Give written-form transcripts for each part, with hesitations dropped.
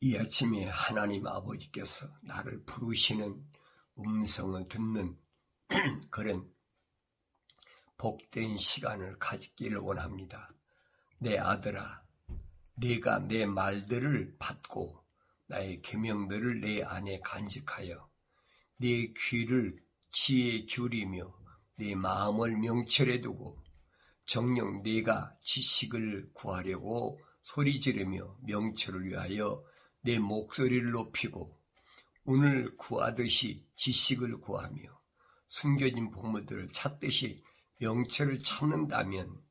이 아침에 하나님 아버지께서 나를 부르시는 음성을 듣는 그런 복된 시간을 가지기를 원합니다. 내 아들아, 네가 내 말들을 받고 나의 계명들을 내 안에 간직하여 네 귀를 지혜에 기울이며 네 마음을 명철에 두고 정녕 네가 지식을 구하려고 소리 지르며 명철을 위하여 내 목소리를 높이고 운을 구하듯이 지식을 구하며 숨겨진 보물들을 찾듯이 명철을 찾는다면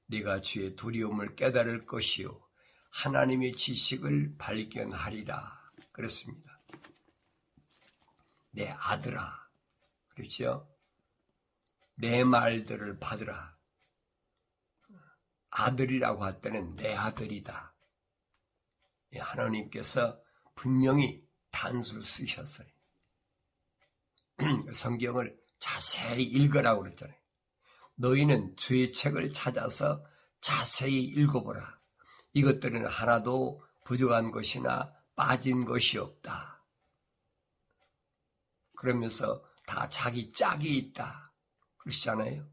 네가 주의 두려움을 깨달을 것이요 하나님의 지식을 발견하리라 그랬습니다. 내 아들아, 그렇죠? 내 말들을 받으라. 아들이라고 할 때는 내 아들이다. 하나님께서 분명히 단수를 쓰셨어요. 성경을 자세히 읽으라고 그랬잖아요. 너희는 주의 책을 찾아서 자세히 읽어보라. 이것들은 하나도 부족한 것이나 빠진 것이 없다. 그러면서 다 자기 짝이 있다. 그러시잖아요.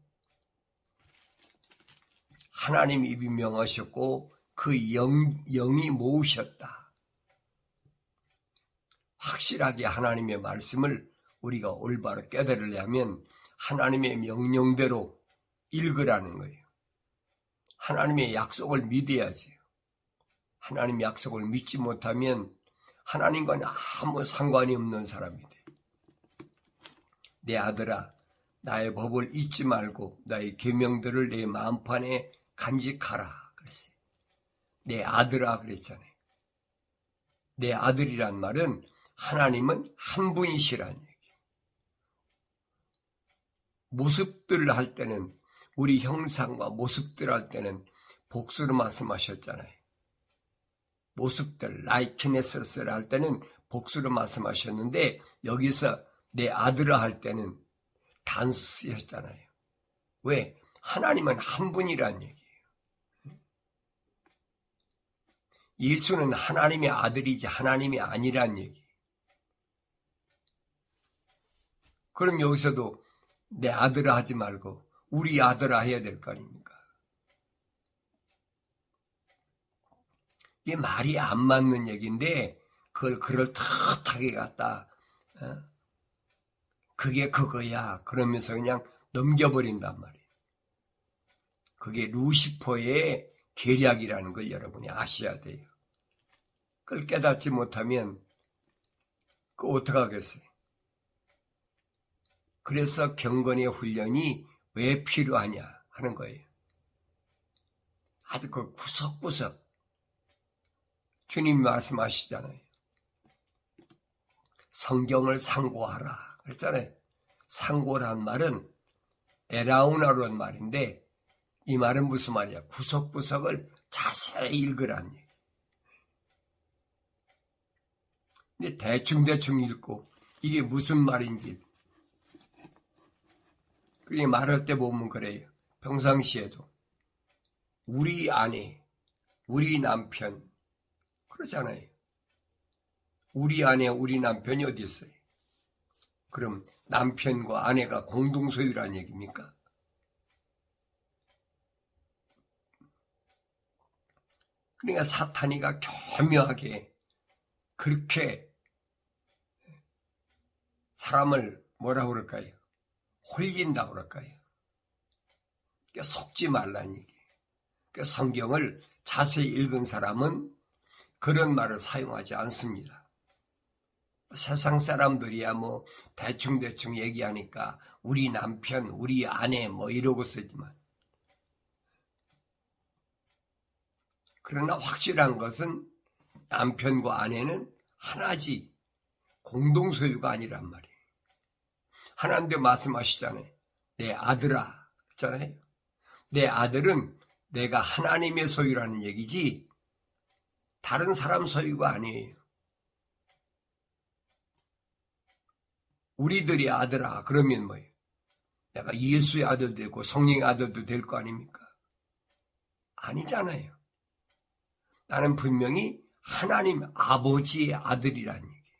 하나님 입이 명하셨고 그 영이 모으셨다. 확실하게 하나님의 말씀을 우리가 올바로 깨달으려면 하나님의 명령대로 읽으라는 거예요. 하나님의 약속을 믿어야지요. 하나님의 약속을 믿지 못하면 하나님과는 아무 상관이 없는 사람이 돼요. 내 아들아, 나의 법을 잊지 말고 나의 계명들을 내 마음판에 간직하라 그랬어요. 내 아들아 그랬잖아요. 내 아들이란 말은 하나님은 한 분이시라는 얘기예요. 모습들 할 때는 우리 형상과 모습들 할 때는 복수로 말씀하셨잖아요. 모습들, 라이키네스를 할 때는 복수로 말씀하셨는데 여기서 내 아들아 할 때는 단수 쓰셨잖아요. 왜? 하나님은 한 분이란 얘기예요. 예수는 하나님의 아들이지 하나님이 아니란 얘기예요. 그럼 여기서도 내 아들아 하지 말고 우리 아들아 해야 될 거 아닙니까? 이게 말이 안 맞는 얘기인데 그걸 그럴듯하게 갖다 그게 그거야 그러면서 그냥 넘겨버린단 말이에요. 그게 루시퍼의 계략이라는 걸 여러분이 아셔야 돼요. 그걸 깨닫지 못하면 그 어떡하겠어요? 그래서 경건의 훈련이 왜 필요하냐 하는 거예요. 아주 그 구석구석 주님 말씀하시잖아요. 성경을 상고하라 그랬잖아요. 상고란 말은 에라우나라는 말인데 이 말은 무슨 말이야? 구석구석을 자세히 읽으라는 얘기예요. 근데 대충 읽고 이게 무슨 말인지 그게 말할 때 보면 그래요. 평상시에도 우리 아내, 우리 남편 그러잖아요. 우리 아내, 우리 남편이 어디 있어요? 그럼 남편과 아내가 공동소유란 얘기입니까? 그러니까 사탄이가 교묘하게 그렇게 사람을 뭐라고 그럴까요? 홀린다고 그럴까요? 그러니까 속지 말라는 얘기예요. 그러니까 성경을 자세히 읽은 사람은 그런 말을 사용하지 않습니다. 세상 사람들이야 뭐 대충 얘기하니까 우리 남편, 우리 아내 뭐 이러고 쓰지만 그러나 확실한 것은 남편과 아내는 하나지 공동소유가 아니란 말이에요. 하나님도 말씀하시잖아요. 내 아들아 그렇잖아요. 내 아들은 내가 하나님의 소유라는 얘기지 다른 사람 소유가 아니에요. 우리들이 아들아 그러면 뭐예요? 내가 예수의 아들도 되고 성령의 아들도 될 거 아닙니까? 아니잖아요. 나는 분명히 하나님 아버지의 아들이라는 얘기.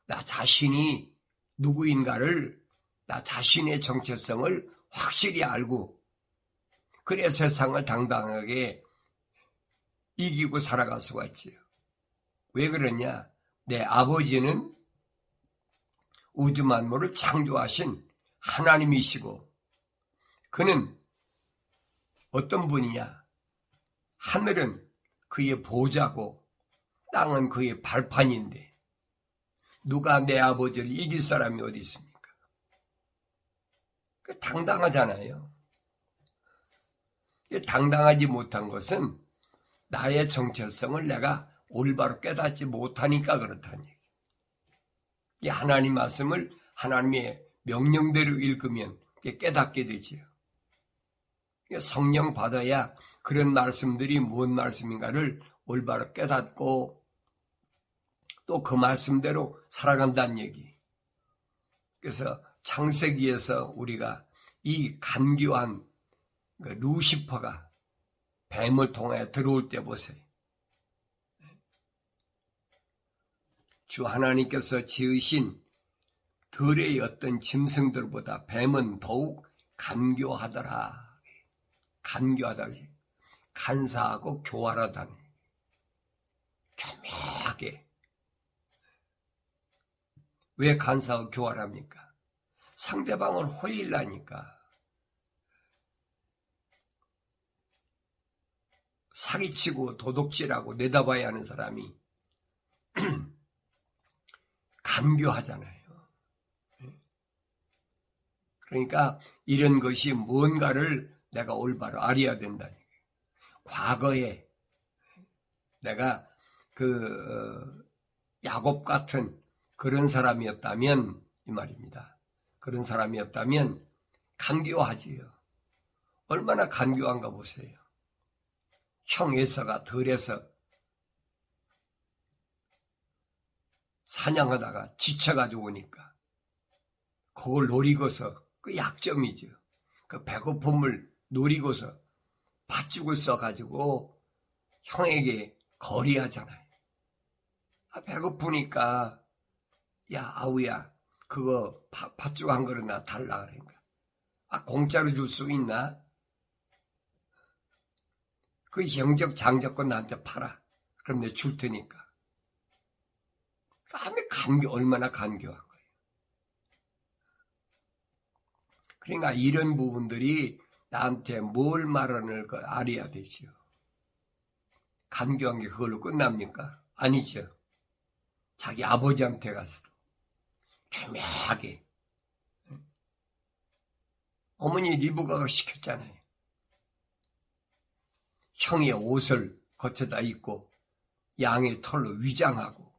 나 자신이 누구인가를, 나 자신의 정체성을 확실히 알고, 그래 세상을 당당하게 이기고 살아갈 수가 있지요. 왜 그러냐? 내 아버지는 우주 만물을 창조하신 하나님이시고, 그는 어떤 분이냐? 하늘은 그의 보좌고 땅은 그의 발판인데 누가 내 아버지를 이길 사람이 어디 있습니까? 당당하잖아요. 당당하지 못한 것은 나의 정체성을 내가 올바로 깨닫지 못하니까 그렇다는 얘기. 이 하나님 말씀을 하나님의 명령대로 읽으면 깨닫게 되지요. 성령 받아야 그런 말씀들이 무슨 말씀인가를 올바로 깨닫고 또 그 말씀대로 살아간다는 얘기. 그래서 창세기에서 우리가 이 간교한 루시퍼가 뱀을 통해 들어올 때 보세요. 주 하나님께서 지으신 들의 어떤 짐승들보다 뱀은 더욱 간교하더라. 간교하다. 간사하고 교활하다는. 교묘하게. 왜 간사하고 교활합니까? 상대방을 홀리려니까. 사기치고 도둑질하고 내다봐야 하는 사람이 간교하잖아요. 그러니까 이런 것이 뭔가를 내가 올바로 알아야 된다는 얘기예요. 과거에 내가 야곱 같은 그런 사람이었다면 이 말입니다. 그런 사람이었다면 간교하지요. 얼마나 간교한가 보세요. 형 에서가 들에서 사냥하다가 지쳐가지고 오니까 그걸 노리고서 그 약점이죠. 그 배고픔을 노리고서 팥죽을 써가지고 형에게 거리하잖아요. 배고프니까 야 아우야 그거 팥죽 한 그릇 나 달라 그러니까 공짜로 줄 수 있나? 그 형적 장적권 나한테 팔아. 그럼 내가 줄 테니까. 다음에 얼마나 간교한 거예요. 그러니까 이런 부분들이 나한테 뭘 말하는 걸 알아야 되지요. 간교한 게 그걸로 끝납니까? 아니죠. 자기 아버지한테 가서도 교묘하게. 어머니 리브가가 시켰잖아요. 형의 옷을 겉에다 입고 양의 털로 위장하고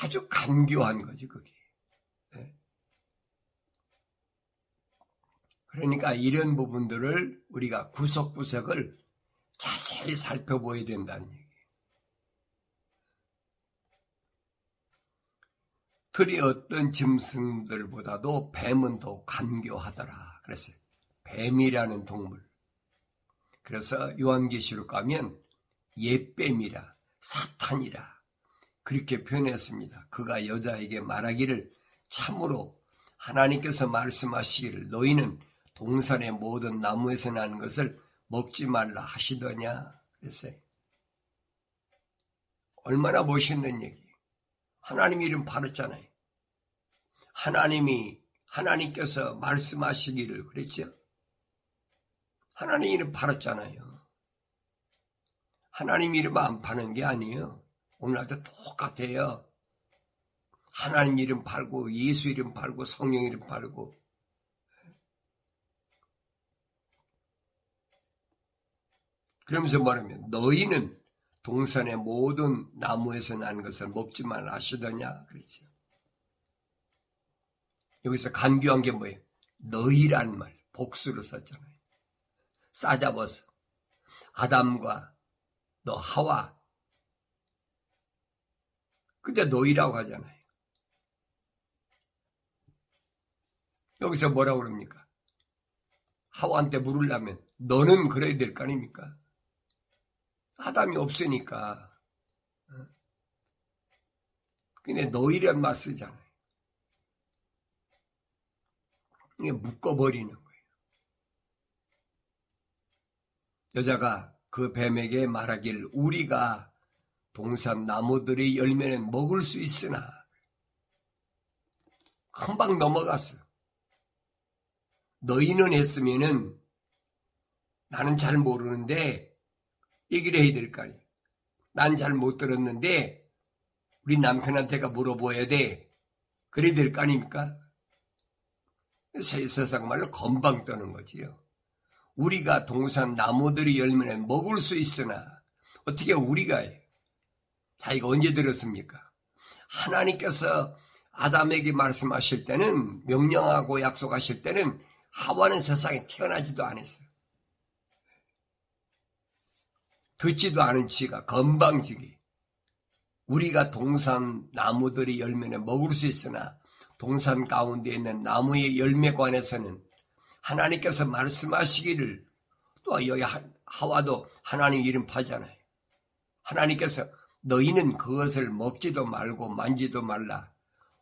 아주 간교한 거지 그게. 그러니까 이런 부분들을 우리가 구석구석을 자세히 살펴보아야 된다는 얘기예요. 들이 어떤 짐승들보다도 뱀은 더 간교하더라. 그랬어요. 뱀이라는 동물. 그래서 요한계시록 가면 옛뱀이라 사탄이라 그렇게 표현했습니다. 그가 여자에게 말하기를 참으로 하나님께서 말씀하시기를 너희는 동산의 모든 나무에서 나는 것을 먹지 말라 하시더냐 그랬어요. 얼마나 멋있는 얘기. 하나님 이름 팔았잖아요. 하나님께서 말씀하시기를 그랬죠. 하나님 이름 팔았잖아요. 하나님 이름 안 파는 게 아니에요. 오늘날도 똑같아요. 하나님 이름 팔고 예수 이름 팔고 성령 이름 팔고 그러면서 말하면 너희는 동산의 모든 나무에서 나는 것을 먹지 말라 하시더냐 그랬죠. 여기서 간교한 게 뭐예요? 너희란 말 복수로 썼잖아요. 싸잡아서 아담과 너 하와 근데 너희라고 하잖아요. 여기서 뭐라고 그럽니까? 하와한테 물으려면 너는 그래야 될 거 아닙니까? 아담이 없으니까. 근데 너희란 말 쓰잖아요. 이게 묶어버리는 거예요. 여자가 그 뱀에게 말하길 우리가 동산 나무들의 열매는 먹을 수 있으나 금방 넘어갔어. 너희는 했으면은 나는 잘 모르는데 얘기를 해야 될 거 아니야. 난 잘 못 들었는데 우리 남편한테가 물어봐야 돼. 그래야 될 거 아닙니까? 세상 말로 건방 떠는 거지요. 우리가 동산 나무들이 열매는 먹을 수 있으나 어떻게 우리가 해? 자, 이거 언제 들었습니까? 하나님께서 아담에게 말씀하실 때는, 명령하고 약속하실 때는 하와는 세상에 태어나지도 않았어요. 듣지도 않은 지가 건방지기. 우리가 동산 나무들이 열매는 먹을 수 있으나 동산 가운데 있는 나무의 열매 관해서는 하나님께서 말씀하시기를, 또 여기 하와도 하나님 이름 팔잖아요. 하나님께서 너희는 그것을 먹지도 말고 만지도 말라.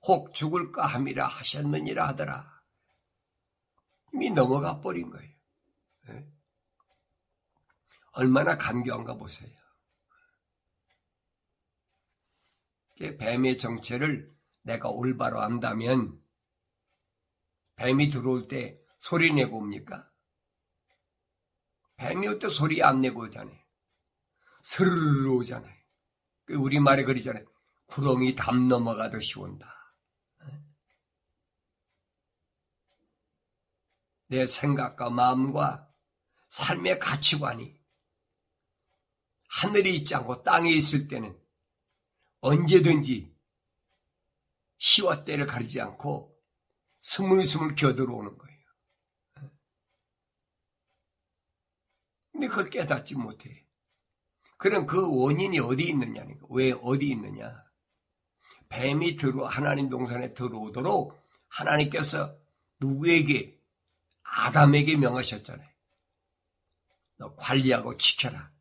혹 죽을까 함이라 하셨느니라 하더라. 이미 넘어가 버린 거예요. 네? 얼마나 간교한가 보세요. 뱀의 정체를 내가 올바로 안다면 뱀이 들어올 때 소리 내고 옵니까? 뱀이 어때 소리 안 내고 오잖아요. 스르르 오잖아요. 우리말에 그러잖아요. 구렁이 담 넘어가듯이 온다. 내 생각과 마음과 삶의 가치관이 하늘에 있지 않고 땅에 있을 때는 언제든지 시와 때를 가리지 않고 스물스물 겨들어오는 거예요. 근데 그걸 깨닫지 못해. 그럼 그 원인이 어디 있느냐니까. 왜 어디 있느냐. 뱀이 하나님 동산에 들어오도록 하나님께서 누구에게? 아담에게 명하셨잖아요. 너 관리하고 지켜라.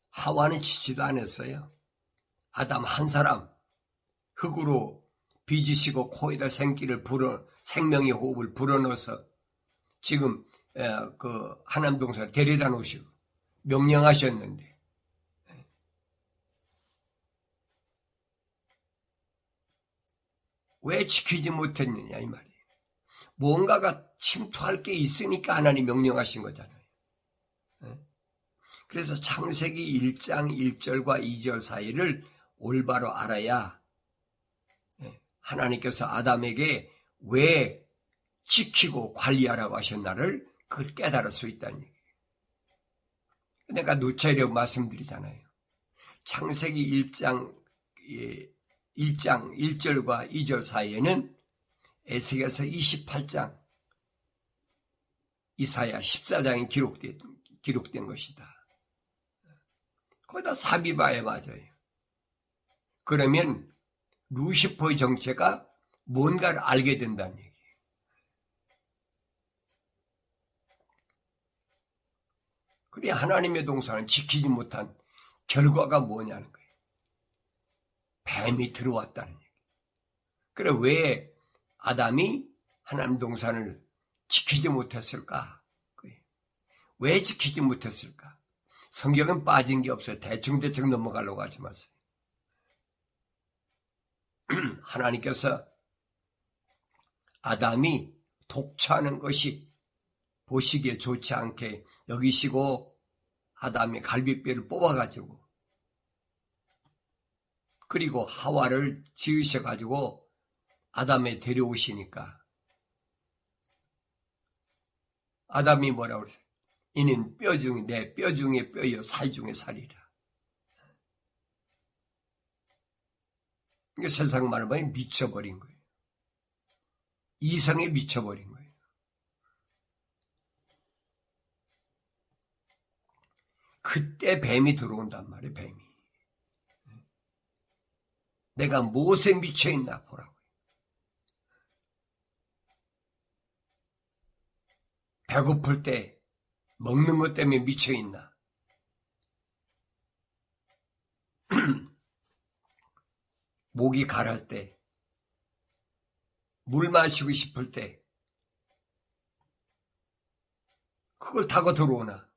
하와는 지지도 않았어요. 아담 한 사람 흙으로 빚으시고 코에다 생명의 호흡을 불어넣어서 지금 그 하나님 동산 데려다 놓으시고 명령하셨는데 왜 지키지 못했느냐 이 말이에요. 뭔가가 침투할 게 있으니까 하나님 명령하신 거잖아요. 그래서 창세기 1장 1절과 2절 사이를 올바로 알아야 하나님께서 아담에게 왜 지키고 관리하라고 하셨나를 그걸 깨달을 수 있다는 얘기예요. 내가 누차례 말씀드리잖아요. 창세기 1장 1절과 2절 사이에는 에스겔서 28장, 이사야 14장이 기록된 것이다. 거기다 삽입하에 맞아요. 그러면 루시퍼의 정체가 뭔가를 알게 된다는 얘기예요. 그래 하나님의 동산을 지키지 못한 결과가 뭐냐는 거예요. 뱀이 들어왔다는 얘기예요. 그래 왜 아담이 하나님 동산을 지키지 못했을까? 왜 지키지 못했을까? 성경은 빠진 게 없어요. 대충 넘어가려고 하지 마세요. 하나님께서 아담이 독처하는 것이 보시기에 좋지 않게 여기시고 아담의 갈비뼈를 뽑아가지고 그리고 하와를 지으셔가지고 아담에 데려오시니까 아담이 뭐라고 그랬어요? 이는 내 뼈 중에 뼈요 살 중에 살이라. 이게 세상 말로 보면 미쳐버린 거예요. 이성에 미쳐버린 거예요. 그때 뱀이 들어온단 말이에요. 뱀이. 내가 무엇에 미쳐있나 보라고요. 배고플 때 먹는 것 때문에 미쳐있나? 목이 가랄 때, 물 마시고 싶을 때, 그걸 타고 들어오나?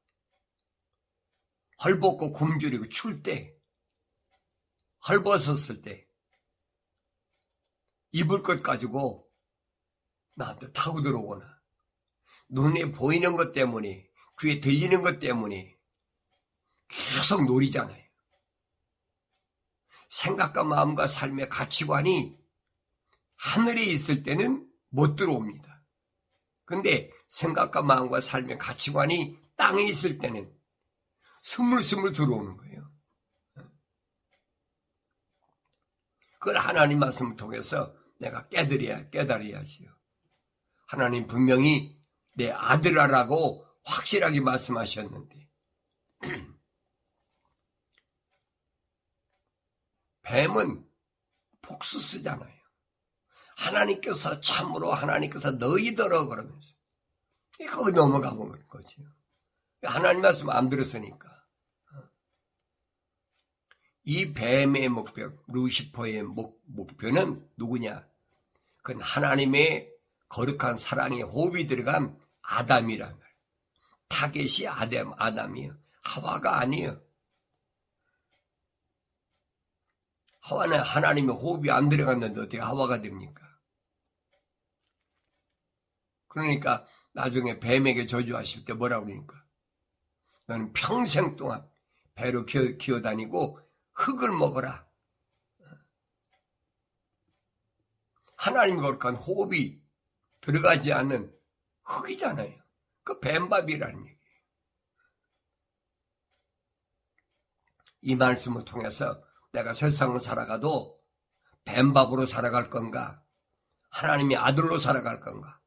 헐벗고 굶주리고 추울 때, 헐벗었을 때, 입을 것 가지고 나한테 타고 들어오거나, 눈에 보이는 것 때문에, 귀에 들리는 것 때문에 계속 노리잖아요. 생각과 마음과 삶의 가치관이 하늘에 있을 때는 못 들어옵니다. 근데 생각과 마음과 삶의 가치관이 땅에 있을 때는 스물스물 들어오는 거예요. 그걸 하나님 말씀을 통해서 내가 깨달아야지요. 하나님 분명히 내 아들아라고 확실하게 말씀하셨는데 뱀은 복수 쓰잖아요. 하나님께서 참으로 하나님께서 너희더러 그러면서 거기 넘어가 보는 거죠. 하나님 말씀 안 들었으니까. 이 뱀의 목표, 루시퍼의 목표는 누구냐? 그건 하나님의 거룩한 사랑의 호흡이 들어간 아담이란 말. 타겟이 아담이에요. 하와가 아니에요. 하와는 하나님의 호흡이 안 들어갔는데 어떻게 하와가 됩니까? 그러니까 나중에 뱀에게 저주하실 때 뭐라고 그러니까? 너는 평생 동안 배로 기어다니고 흙을 먹어라. 하나님의 거룩한 호흡이 들어가지 않는 흙이잖아요. 그 뱀밥이라는 얘기예요. 이 말씀을 통해서 내가 세상을 살아가도 뱀밥으로 살아갈 건가? 하나님의 아들로 살아갈 건가?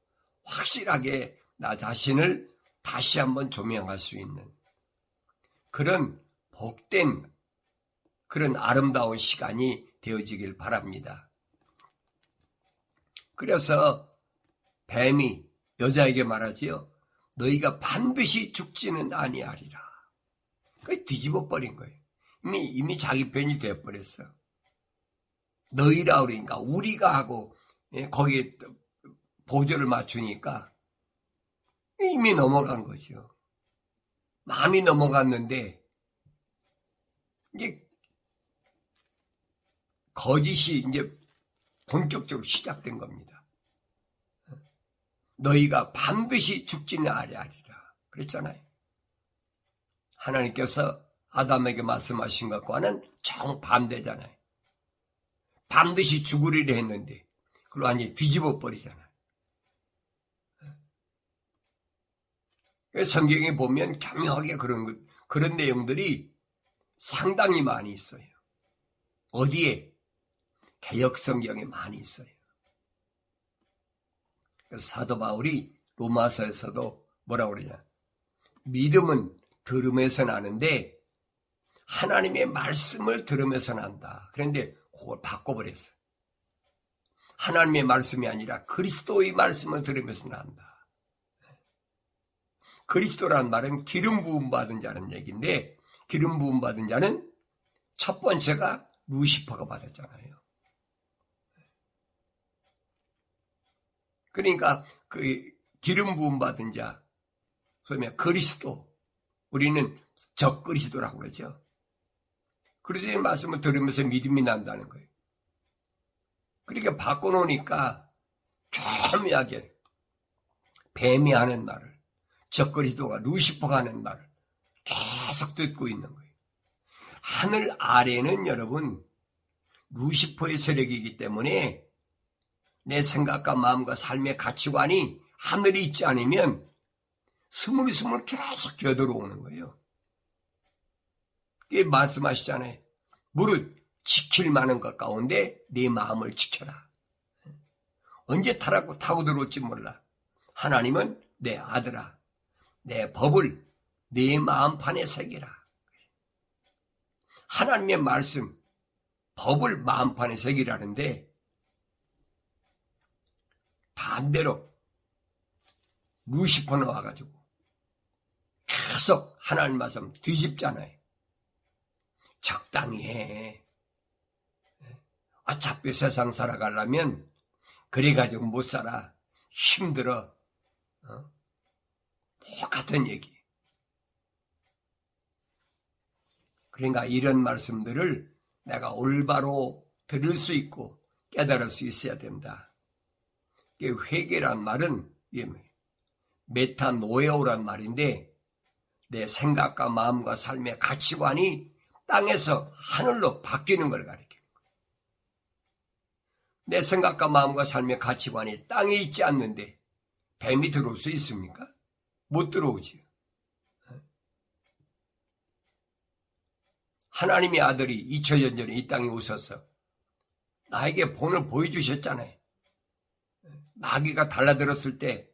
확실하게 나 자신을 다시 한번 조명할 수 있는 그런 복된 그런 아름다운 시간이 되어지길 바랍니다. 그래서 뱀이 여자에게 말하지요. 너희가 반드시 죽지는 아니하리라. 그게 뒤집어 버린 거예요. 이미 자기 편이 되어버렸어. 너희라 그러니까 우리가 하고 거기에 보조를 맞추니까 이미 넘어간 거죠. 마음이 넘어갔는데 이제 거짓이 이제 본격적으로 시작된 겁니다. 너희가 반드시 죽지는 아니하리라 그랬잖아요. 하나님께서 아담에게 말씀하신 것과는 정반대잖아요. 반드시 죽으리라 했는데 그걸 완전히 뒤집어 버리잖아요. 성경에 보면 교묘하게 그런 내용들이 상당히 많이 있어요. 어디에? 개역 성경에 많이 있어요. 그래서 사도 바울이 로마서에서도 뭐라고 그러냐? 믿음은 들음에서 나는데 하나님의 말씀을 들으면서 난다. 그런데 그걸 바꿔버렸어요. 하나님의 말씀이 아니라 그리스도의 말씀을 들으면서 난다. 그리스도란 말은 기름 부음 받은 자는 얘기인데 기름 부음 받은 자는 첫 번째가 루시퍼가 받았잖아요. 그러니까 그 기름 부음 받은 자, 소위 그리스도, 우리는 적그리스도라고 그러죠. 그리스도의 말씀을 들으면서 믿음이 난다는 거예요. 그러니까 바꿔놓으니까 교묘하게 뱀이 하는 말을, 적그리스도가 루시퍼가 하는 말을 계속 듣고 있는 거예요. 하늘 아래는 여러분 루시퍼의 세력이기 때문에 내 생각과 마음과 삶의 가치관이 하늘에 있지 않으면 스물스물 계속 기어들어오는 거예요. 그게 말씀하시잖아요. 무릇 지킬 만한 것 가운데 네 마음을 지켜라. 언제 타고 들어올지 몰라. 하나님은 내 아들아, 내 법을 네 마음판에 새기라. 하나님의 말씀, 법을 마음판에 새기라는데 반대로 루시퍼는 와가지고 계속 하나님 말씀 뒤집잖아요. 적당히 해. 어차피 세상 살아가려면 그래가지고 못 살아. 힘들어. 똑같은 얘기. 그러니까 이런 말씀들을 내가 올바로 들을 수 있고 깨달을 수 있어야 된다. 회개란 말은 메타노에오란 말인데 내 생각과 마음과 삶의 가치관이 땅에서 하늘로 바뀌는 걸 가리켜요. 내 생각과 마음과 삶의 가치관이 땅에 있지 않는데 뱀이 들어올 수 있습니까? 못 들어오지요. 하나님의 아들이 2000년 전에 이 땅에 오셔서 나에게 본을 보여주셨잖아요. 마귀가 달라들었을 때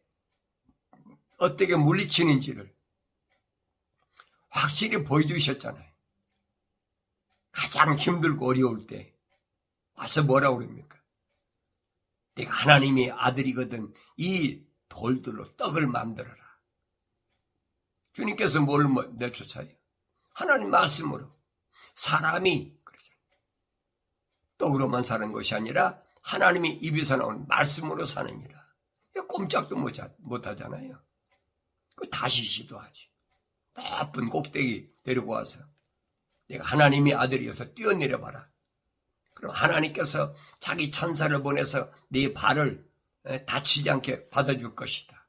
어떻게 물리치는지를 확실히 보여주셨잖아요. 가장 힘들고 어려울 때 와서 뭐라고 그럽니까? 내가 하나님의 아들이거든 이 돌들로 떡을 만들어라. 주님께서 뭘 내쫓아요? 하나님 말씀으로. 사람이 떡으로만 사는 것이 아니라 하나님의 입에서 나온 말씀으로 사느니라. 꼼짝도 못하잖아요. 다시 시도하지. 높은 꼭대기 데리고 와서 내가 하나님의 아들이어서 뛰어내려봐라. 그럼 하나님께서 자기 천사를 보내서 네 발을 다치지 않게 받아줄 것이다.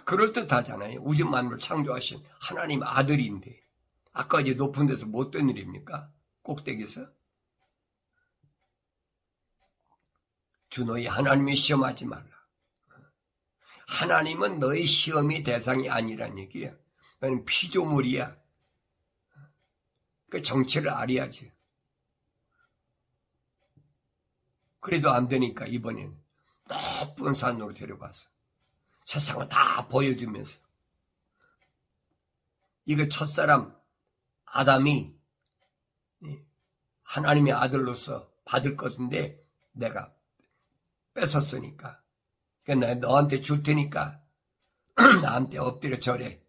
그럴듯하잖아요. 우주 만물을 창조하신 하나님 아들인데 아까 이제 높은 데서 못 뛰어내립니까? 꼭대기에서. 주 너희 하나님의 시험하지 말라. 하나님은 너희 시험의 대상이 아니란 얘기야. 너는 피조물이야. 그 정체를 알아야지. 그래도 안 되니까 이번에는 높은 산으로 데려가서 세상을 다 보여주면서 이거 첫사람 아담이 하나님의 아들로서 받을 것인데 내가 뺏었으니까 내가 너한테 줄 테니까 나한테 엎드려 절해.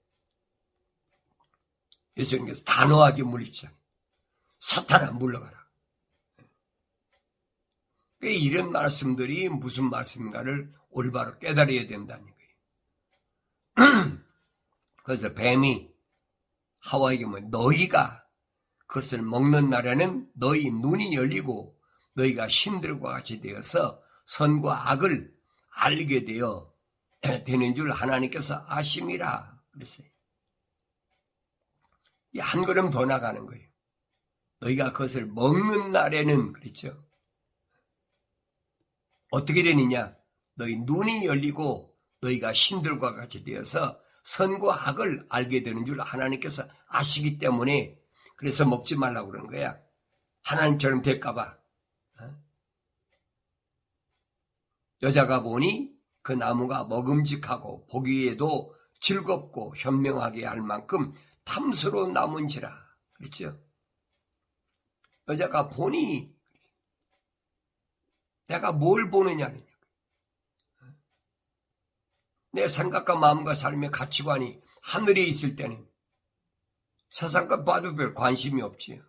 예수님께서 단호하게 물리치잖아요. 사탄아 물러가라. 이런 말씀들이 무슨 말씀인가를 올바로 깨달아야 된다는 거예요. 그래서 뱀이 하와에게 너희가 그것을 먹는 날에는 너희 눈이 열리고 너희가 신들과 같이 되어서 선과 악을 알게 되는 줄 하나님께서 아심이라 그랬어요. 한 걸음 더 나가는 거예요. 너희가 그것을 먹는 날에는 그랬죠. 어떻게 되느냐? 너희 눈이 열리고 너희가 신들과 같이 되어서 선과 악을 알게 되는 줄 하나님께서 아시기 때문에 그래서 먹지 말라고 그러는 거야. 하나님처럼 될까 봐. 여자가 보니 그 나무가 먹음직하고 보기에도 즐겁고 현명하게 할 만큼 탐스러운 나무인지라. 그렇죠? 여자가 보니 내가 뭘 보느냐는 내 생각과 마음과 삶의 가치관이 하늘에 있을 때는 세상 것 봐도 별 관심이 없지요.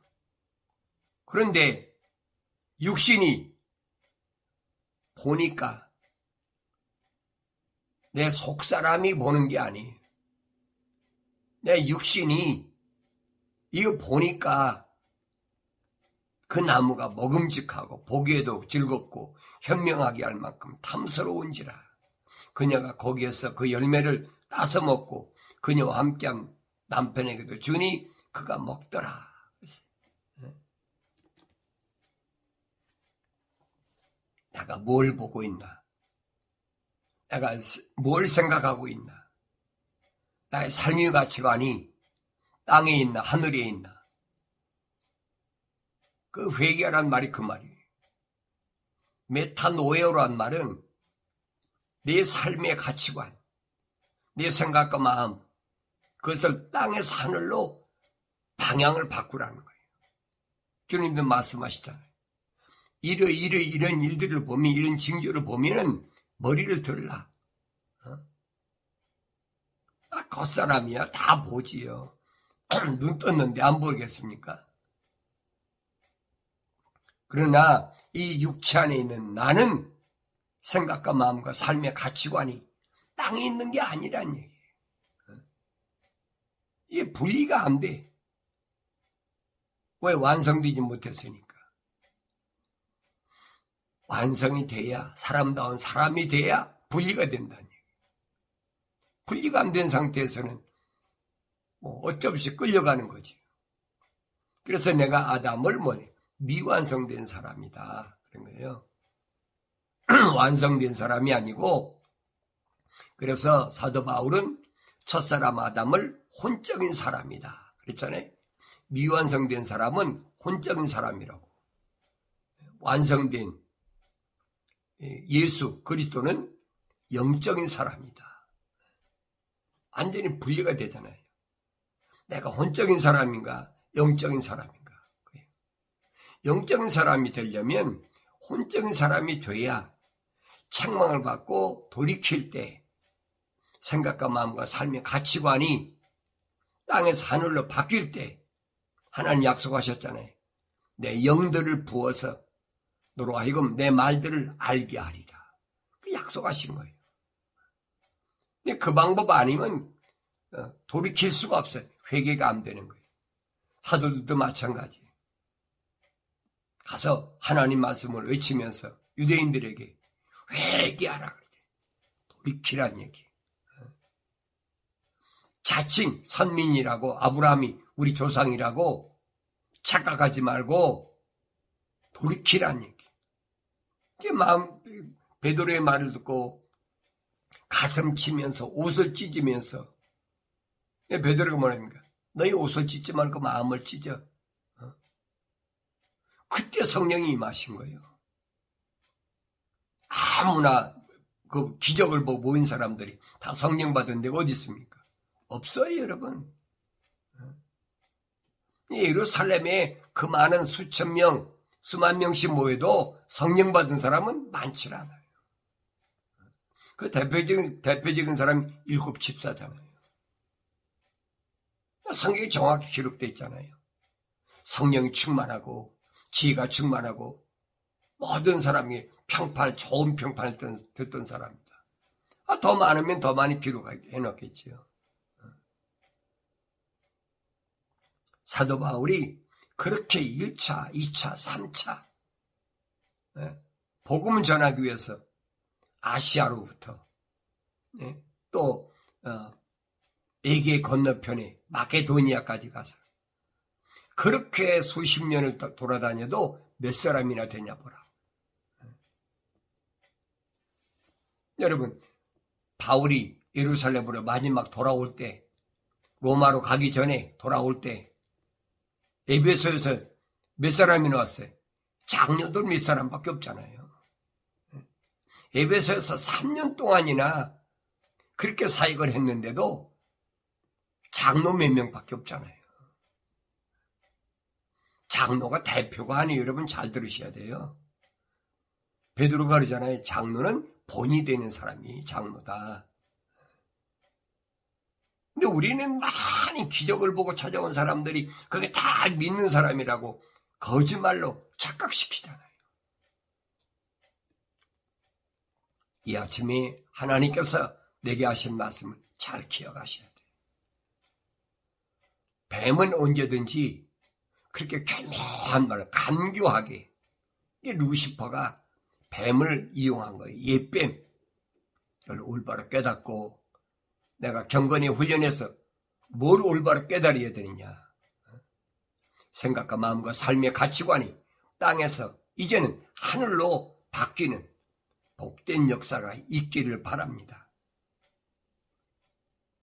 그런데 육신이 보니까 내 속사람이 보는 게 아니에요. 내 육신이 이거 보니까 그 나무가 먹음직하고 보기에도 즐겁고 현명하게 할 만큼 탐스러운지라. 그녀가 거기에서 그 열매를 따서 먹고 그녀와 함께한 남편에게도 주니 그가 먹더라. 내가 뭘 보고 있나? 내가 뭘 생각하고 있나? 나의 삶의 가치관이 땅에 있나 하늘에 있나? 그 회개란 말이 그 말이에요. 메타노에오란 말은 내 삶의 가치관, 내 생각과 마음, 그것을 땅에서 하늘로 방향을 바꾸라는 거예요. 주님도 말씀하시잖아요. 이런 일들을 보면, 이런 징조를 보면은 머리를 들라. 겉사람이야 다 보지요. 눈 떴는데 안 보이겠습니까? 그러나 이 육체 안에 있는 나는 생각과 마음과 삶의 가치관이 땅에 있는 게 아니란 얘기예요. 이게 분리가 안 돼. 왜? 완성되지 못했으니까. 완성이 돼야, 사람다운 사람이 돼야 분리가 된다는 얘기예요. 분리가 안 된 상태에서는 어쩔 수 없이 끌려가는 거지. 그래서 내가 아담을 미완성된 사람이다 그런 거예요. 완성된 사람이 아니고, 그래서 사도 바울은 첫사람 아담을 혼적인 사람이다 그랬잖아요. 미완성된 사람은 혼적인 사람이라고. 완성된 예수 그리스도는 영적인 사람이다. 완전히 분리가 되잖아요. 내가 혼적인 사람인가 영적인 사람인가. 영적인 사람이 되려면 혼적인 사람이 돼야 책망을 받고 돌이킬 때 생각과 마음과 삶의 가치관이 땅에서 하늘로 바뀔 때 하나님 약속하셨잖아요. 내 영들을 부어서 너로 하여금 내 말들을 알게 하리라. 그 약속하신 거예요. 근데 그 방법 아니면 돌이킬 수가 없어요. 회개가 안 되는 거예요. 사도들도 마찬가지. 가서 하나님 말씀을 외치면서 유대인들에게 회개하라 그러지. 돌이키란 얘기. 자칭 선민이라고 아브라함이 우리 조상이라고 착각하지 말고 돌이키란 얘기. 베드로의 말을 듣고 가슴 치면서 옷을 찢으면서 베드로가 뭐랍니까? 너희 옷을 찢지 말고 마음을 찢어. 그때 성령이 임하신 거예요. 아무나 그 기적을 보고 모인 사람들이 다 성령 받은 데가 어디 있습니까? 없어요, 여러분. 예루살렘에 그 많은 수천 명, 수만 명씩 모여도 성령 받은 사람은 많지 않아요. 그 대표적인 사람이 7 집사잖아요. 성경이 정확히 기록되어 있잖아요. 성령이 충만하고 지혜가 충만하고 모든 사람이 좋은 평판을 듣던 사람이다. 더 많으면 더 많이 기록해 놓겠지요. 사도 바울이 그렇게 1차, 2차, 3차 복음을 전하기 위해서 아시아로부터 또 에게 건너편에 마케도니아까지 가서 그렇게 수십 년을 돌아다녀도 몇 사람이나 되냐 보라. 여러분, 바울이 예루살렘으로 마지막 돌아올 때, 로마로 가기 전에 돌아올 때 에베소에서 몇 사람이 나왔어요? 장녀들 몇 사람밖에 없잖아요. 에베소에서 3년 동안이나 그렇게 사역을 했는데도 장로 몇 명밖에 없잖아요. 장로가 대표가 아니에요. 여러분 잘 들으셔야 돼요. 베드로가 그러잖아요. 장로는 본이 되는 사람이 장로다. 근데 우리는 많이 기적을 보고 찾아온 사람들이 그게 다 믿는 사람이라고 거짓말로 착각시키잖아요. 이 아침에 하나님께서 내게 하신 말씀을 잘 기억하셔야 돼요. 뱀은 언제든지 그렇게 교묘한 말을 간교하게, 이게 루시퍼가 뱀을 이용한 거예요. 옛뱀. 이걸 올바로 깨닫고 내가 경건히 훈련해서 뭘 올바로 깨달아야 되느냐. 생각과 마음과 삶의 가치관이 땅에서 이제는 하늘로 바뀌는 복된 역사가 있기를 바랍니다.